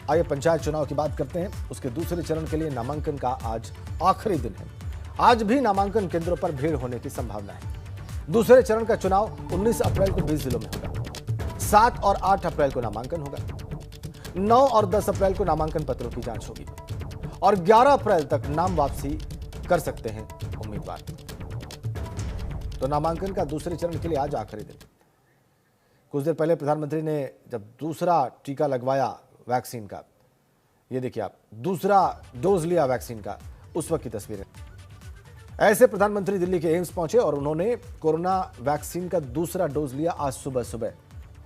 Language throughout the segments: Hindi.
आइए पंचायत चुनाव की बात करते हैं। उसके दूसरे चरण के लिए नामांकन का आज आखिरी दिन है। आज भी नामांकन केंद्रों पर भीड़ होने की संभावना है। दूसरे चरण का चुनाव 19 अप्रैल को 20 जिलों में होगा। 7 और 8 अप्रैल को नामांकन होगा। 9 और 10 अप्रैल को नामांकन पत्रों की जांच होगी और 11 अप्रैल तक नाम वापसी कर सकते हैं उम्मीदवार। तो नामांकन का दूसरे चरण के लिए आज आखिरी दिन। कुछ देर पहले प्रधानमंत्री ने जब दूसरा टीका लगवाया वैक्सीन का, ये देखिए आप, दूसरा डोज लिया वैक्सीन का, उस वक्त की तस्वीरें। ऐसे प्रधानमंत्री दिल्ली के एम्स पहुंचे और उन्होंने कोरोना वैक्सीन का दूसरा डोज लिया आज सुबह सुबह।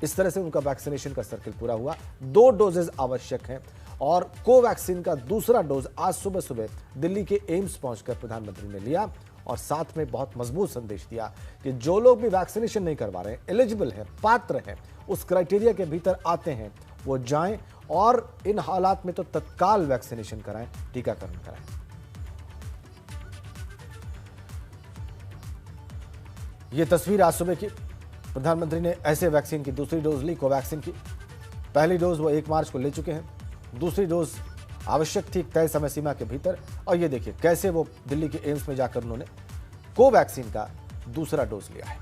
इस तरह से उनका वैक्सीनेशन का सर्किल पूरा हुआ। 2 डोजेज आवश्यक हैं और कोवैक्सीन का दूसरा डोज आज सुबह सुबह दिल्ली के एम्स पहुंचकर प्रधानमंत्री ने लिया और साथ में बहुत मजबूत संदेश दिया कि जो लोग भी वैक्सीनेशन नहीं करवा रहे हैं, एलिजिबल हैं, पात्र हैं, उस क्राइटेरिया के भीतर आते हैं, वो जाएं और इन हालात में तो तत्काल वैक्सीनेशन कराएं, टीकाकरण कराएं। ये तस्वीर आज सुबह की। प्रधानमंत्री ने ऐसे वैक्सीन की दूसरी डोज ली, कोवैक्सीन की। पहली डोज वो 1 मार्च को ले चुके हैं। दूसरी डोज आवश्यक थी तय समय सीमा के भीतर। और ये देखिए कैसे वो दिल्ली के एम्स में जाकर उन्होंने कोवैक्सीन का दूसरा डोज लिया है।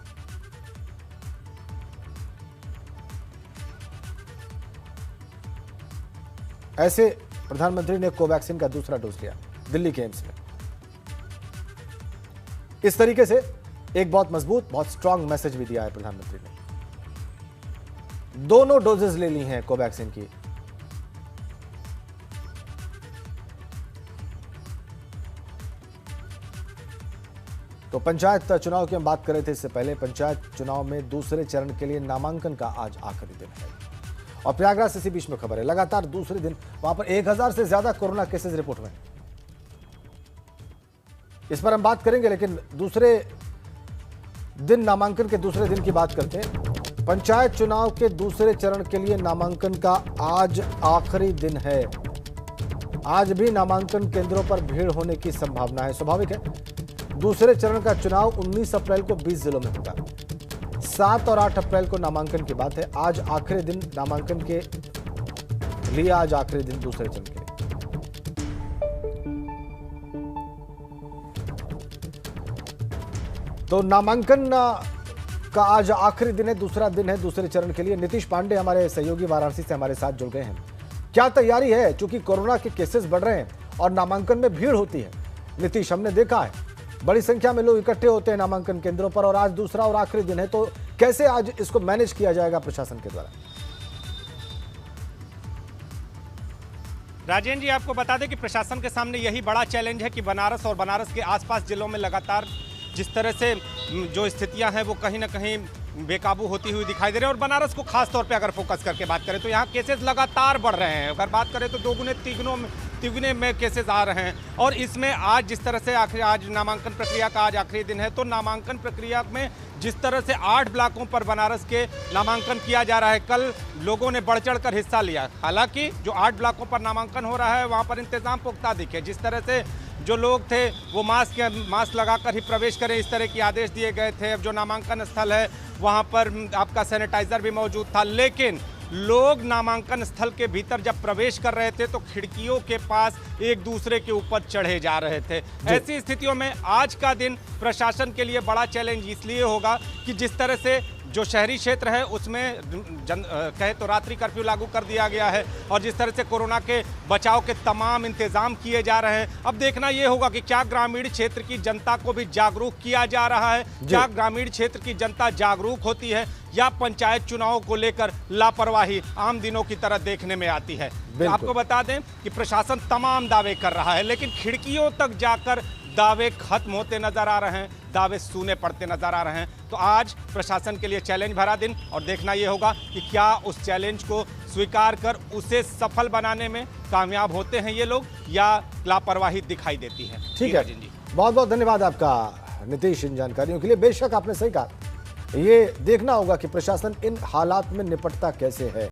ऐसे प्रधानमंत्री ने कोवैक्सीन का दूसरा डोज लिया दिल्ली के एम्स में। इस तरीके से एक बहुत मजबूत, बहुत स्ट्रांग मैसेज भी दिया है प्रधानमंत्री ने। दोनों डोजेस ले ली हैं कोवैक्सीन की। तो पंचायत चुनाव की हम बात कर रहे थे इससे पहले। पंचायत चुनाव में दूसरे चरण के लिए नामांकन का आज आखिरी दिन है और प्रयागराज से इसी बीच में खबर है, लगातार दूसरे दिन वहां पर 1000 से ज्यादा कोरोना केसेस रिपोर्ट हुए। इस पर हम बात करेंगे, लेकिन दूसरे दिन, नामांकन के दूसरे दिन की बात करते हैं। पंचायत चुनाव के दूसरे चरण के लिए नामांकन का आज आखिरी दिन है। आज भी नामांकन केंद्रों पर भीड़ होने की संभावना है। स्वाभाविक है, दूसरे चरण का चुनाव 19 अप्रैल को 20 जिलों में होगा। 7 और 8 अप्रैल को नामांकन की बात है। आज आखिरी दिन नामांकन के लिए, आज आखिरी दिन दूसरे चरण के लिए। तो नामांकन का आज आखिरी दिन है, दूसरा दिन है दूसरे चरण के लिए। नीतीश पांडे हमारे सहयोगी वाराणसी से हमारे साथ जुड़ गए हैं। क्या तैयारी है, चूंकि कोरोना के केसेस बढ़ रहे हैं और नामांकन में भीड़ होती है। नीतीश, हमने देखा है बड़ी संख्या में लोग इकट्ठे होते हैं नामांकन केंद्रों पर और आज दूसरा और आखिरी दिन है, तो कैसे आज इसको मैनेज किया जाएगा प्रशासन के द्वारा? राजेंद्र जी, आपको बता दें कि प्रशासन के सामने यही बड़ा चैलेंज है कि बनारस और बनारस के आसपास जिलों में लगातार जिस तरह से जो स्थितियां हैं वो कहीं ना कहीं बेकाबू होती हुई दिखाई दे रही है। और बनारस को खास तौर पे अगर फोकस करके बात करें तो यहाँ केसेस लगातार बढ़ रहे हैं। अगर बात करें तो तिगुने में केसेस आ रहे हैं। और इसमें आज जिस तरह से आज नामांकन प्रक्रिया का आज आखिरी दिन है, तो नामांकन प्रक्रिया में जिस तरह से 8 ब्लॉकों पर बनारस के नामांकन किया जा रहा है, कल लोगों ने बढ़ चढ़ कर हिस्सा लिया। हालांकि जो 8 ब्लॉकों पर नामांकन हो रहा है वहाँ पर इंतजाम पुख्ता दिखे। जिस तरह से जो लोग थे वो मास्क लगाकर ही प्रवेश करें, इस तरह के आदेश दिए गए थे। अब जो नामांकन स्थल है वहाँ पर आपका सैनिटाइजर भी मौजूद था, लेकिन लोग नामांकन स्थल के भीतर जब प्रवेश कर रहे थे तो खिड़कियों के पास एक दूसरे के ऊपर चढ़े जा रहे थे। ऐसी स्थितियों में आज का दिन प्रशासन के लिए बड़ा चैलेंज इसलिए होगा कि जिस तरह से जो शहरी क्षेत्र है उसमें कहे तो रात्रि कर्फ्यू लागू कर दिया गया है और जिस तरह से कोरोना के बचाव के तमाम इंतजाम किए जा रहे हैं। अब देखना ये होगा कि क्या ग्रामीण क्षेत्र की जनता को भी जागरूक किया जा रहा है, क्या ग्रामीण क्षेत्र की जनता जागरूक होती है या पंचायत चुनाव को लेकर लापरवाही आम दिनों की तरह देखने में आती है। आपको बता दें कि प्रशासन तमाम दावे कर रहा है, लेकिन खिड़कियों तक जाकर दावे खत्म होते नजर आ रहे हैं, दावे सूने पड़ते नजर आ रहे हैं। तो आज प्रशासन के लिए चैलेंज भरा दिन और देखना यह होगा कि क्या उस चैलेंज को स्वीकार कर उसे सफल बनाने में कामयाब होते हैं ये लोग या लापरवाही दिखाई देती है। ठीक है जी, बहुत बहुत धन्यवाद आपका नीतीश इन जानकारियों के लिए। बेशक आपने सही कहा, ये देखना होगा कि प्रशासन इन हालात में निपटता कैसे है।